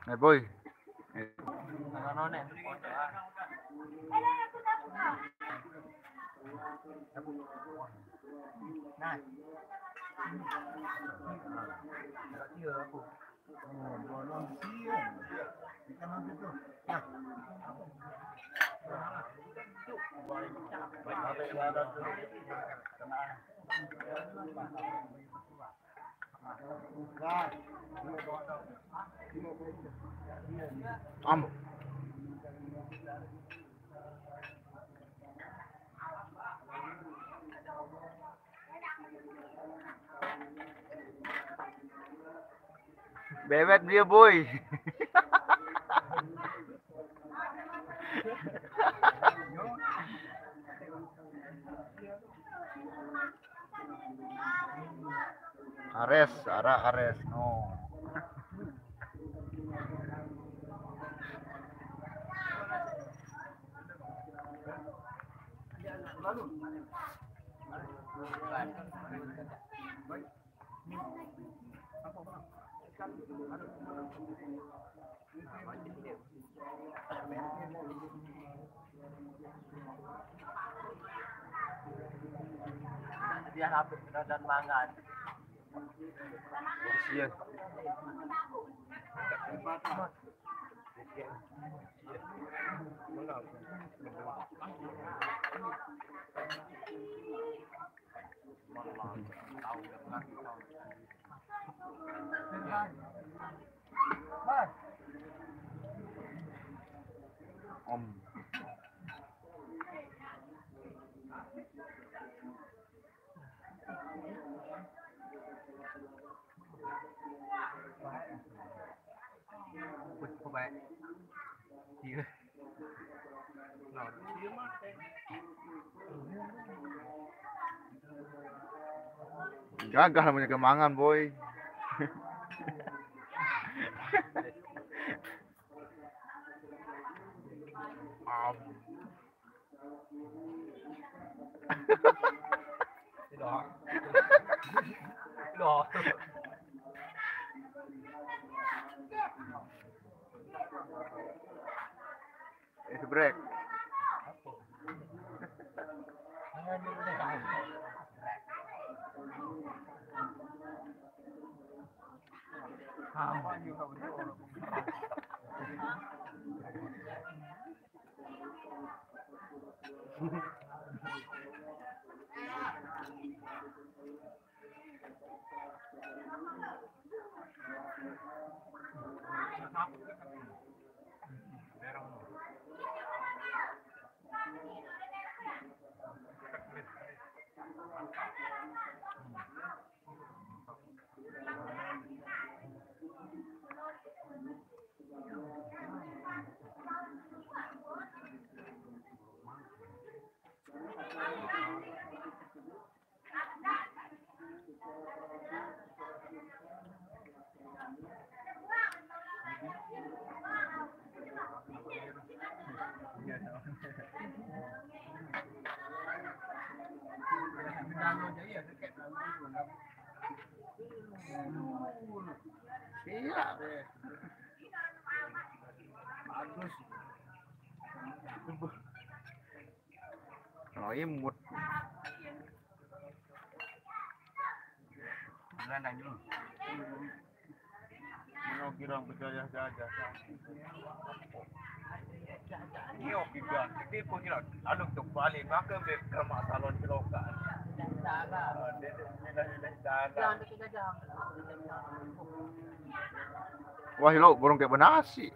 Này boy. Ano na? Nah. Chưa aku. Bolong siang. Kita nanti tuh. Nah. Bebet dia boy. Ares, Ares, no. Dia habis dan mangan. Iya. Om. Cô bé. Gì ơi? Nó chiếm á. Gagal namanya kemangan boy. Đó. Đó. It's break. Iya. Bagus. Oh imut. Belandang dulu. Mau kirang berjaya-jaya. Ini oke kan. Tapi pun kira lalu tu balik maka ke masalah celokan. Salah. Jangan kita jam. Wah lo burung kayak benasi.